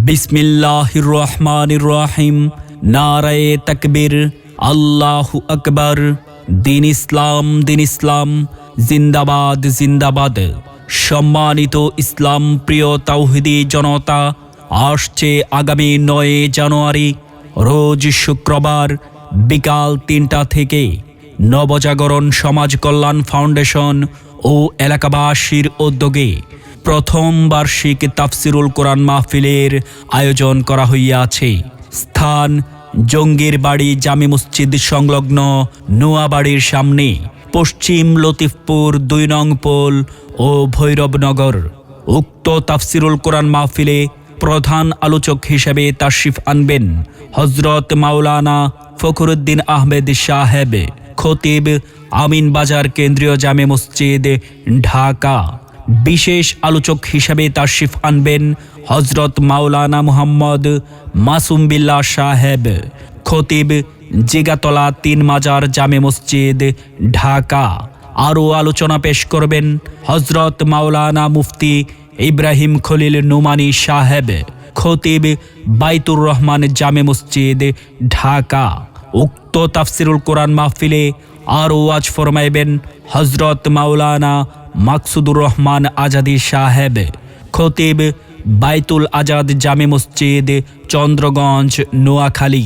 বিসমিল্লাহির রহমানির রহিম। নারায়ে তাকবীর, আল্লাহু আকবার। দিন ইসলাম, দিন ইসলাম, জিন্দাবাদ, জিন্দাবাদ। সম্মানিত ইসলাম প্রিয় তাওহীদি জনতা, আসছে আগামী 9 জানুয়ারি রোজ শুক্রবার বিকাল 3টা থেকে নবজাগরণ সমাজ কল্যাণ ফাউন্ডেশন ও এলাকাবাসীর উদ্যোগে প্রথম বার্ষিক তাফসিরুল কোরআন মাহফিলের আয়োজন করা হইয়াছে। স্থান জঙ্গির বাড়ি জামে মসজিদ সংলগ্ন নোয়াবাড়ির সামনে, পশ্চিম লতিফপুর 2 নং পোল ও ভৈরবনগর। উক্ত তাফসিরুল কোরআন মাহফিলে প্রধান আলোচক হিসেবে তাশরিফ আনবেন হযরত মাওলানা ফখরুদ্দিন আহমেদ সাহেব, খতিব, আমিন বাজার কেন্দ্রীয় জামে মসজিদ, ঢাকা। বিশেষ আলোচক হিসেবে তাশরিফ আনবেন হযরত মাওলানা মুহাম্মদ মাসুম বিল্লাহ সাহেব, খতিব, জিগাতলা 3 মাজার জামে মসজিদ, ঢাকা। আরও আলোচনা পেশ করবেন হযরত মাওলানা মুফতি ইব্রাহিম খলিল নোমানী সাহেব, খতিব, বাইতুর রহমান জামে মসজিদ, ঢাকা। উক্ত তাফসিরুল কোরআন মাহফিলে আরও ওয়াজ ফরমাইবেন হযরত মাওলানা মাকসুদুর রহমান আজাদি সাহেব, খতিব, বাইতুল আজাদ জামে মসজিদ, চন্দ্রগঞ্জ, নোয়াখালী।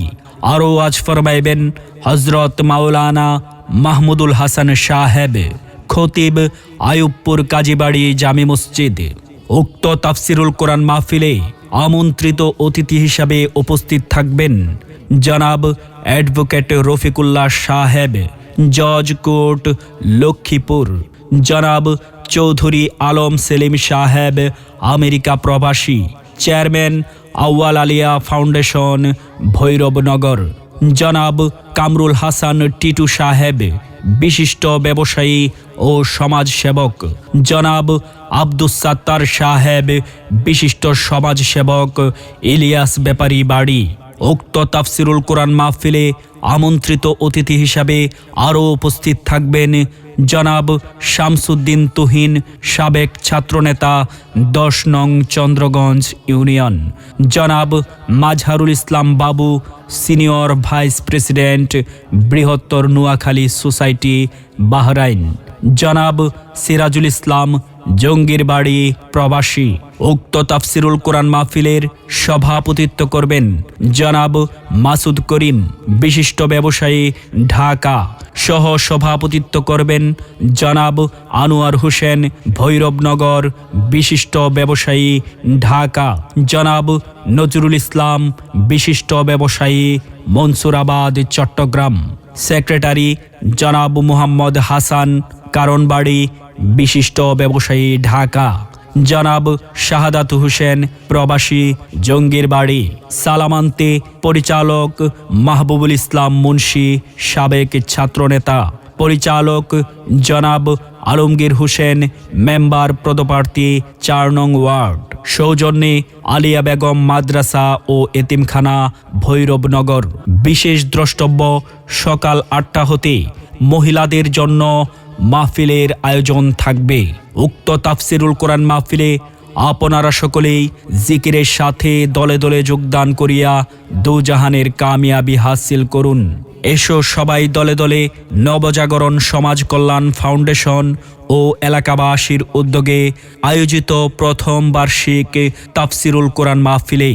আরও ওয়াজ ফরমাইবেন হযরত মাওলানা মাহমুদুল হাসান সাহেব, খতিব, আয়ুবপুর কাজীবাড়ি জামে মসজিদ। উক্ত তাফসিরুল কোরআন মাহফিলে আমন্ত্রিত অতিথি হিসাবে উপস্থিত থাকবেন জনাব অ্যাডভোকেট রফিকুল্লাহ সাহেব, জজ কোর্ট, লক্ষ্মীপুর। জনাব চৌধুরী আলম সেলিম সাহেব, আমেরিকা প্রবাসী, চেয়ারম্যান আউয়াল আলিয়া ফাউন্ডেশন, ভৈরবনগর। জনাব কামরুল হাসান টিটু সাহেব, বিশিষ্ট ব্যবসায়ী ও সমাজসেবক। জনাব আব্দুস সাত্তার সাহেব, বিশিষ্ট সমাজসেবক, ইলিয়াস ব্যাপারী বাড়ি। উক্ত তাফসিরুল কোরআন মাহফিলে আমন্ত্রিত অতিথি হিসাবে আরও উপস্থিত থাকবেন জনাব শামসুদ্দিন তুহিন, সাবেক ছাত্রনেতা, 10 নং চন্দ্রগঞ্জ ইউনিয়ন। জনাব মাজহারুল ইসলাম বাবু, সিনিয়র ভাইস প্রেসিডেন্ট, বৃহত্তর নোয়াখালী সোসাইটি, বাহরাইন। জনাব সিরাজুল ইসলাম, জঙ্গির বাড়ি, প্রবাসী। উক্ত তাফসিরুল কোরআন মাহফিলের সভাপতিত্ব করবেন জনাব মাসুদ করিম, বিশিষ্ট ব্যবসায়ী, ঢাকা। সহ সভাপতিত্ব করবেন জনাব আনোয়ার হোসেন, ভৈরবনগর, বিশিষ্ট ব্যবসায়ী, ঢাকা। জনাব নজরুল ইসলাম, বিশিষ্ট ব্যবসায়ী, মনসুরাবাদ, চট্টগ্রাম। সেক্রেটারি জনাব মুহাম্মদ হাসান, কারণবাড়ি, বিশিষ্ট ব্যবসায়ী, ঢাকা। জনাব শাহাদাত হোসেন, প্রবাসী, জঙ্গির বাড়ি। সালামান্তে পরিচালক মাহবুবুল ইসলাম মুন্সি, সাবেক ছাত্রনেতা। পরিচালক জনাব আলমগীর হোসেন, মেম্বার পদপ্রার্থী, 4 নং ওয়ার্ড। সৌজন্যে আলিয়া বেগম মাদ্রাসা ও এতিমখানা, ভৈরবনগর। বিশেষ দ্রষ্টব্য সকাল 8টা হতে মহিলাদের জন্য মাহফিলের আয়োজন থাকবে। উক্ত তাফসিরুল কোরআন মাহফিলে আপনারা সকলেই জিকিরের সাথে দলে দলে যোগদান করিয়া দুজাহানের কামিয়াবি হাসিল করুন। এসো সবাই দলে দলে নবজাগরণ সমাজ কল্যাণ ফাউন্ডেশন ও এলাকাবাসীর উদ্যোগে আয়োজিত প্রথম বার্ষিক তাফসিরুল কোরআন মাহফিলে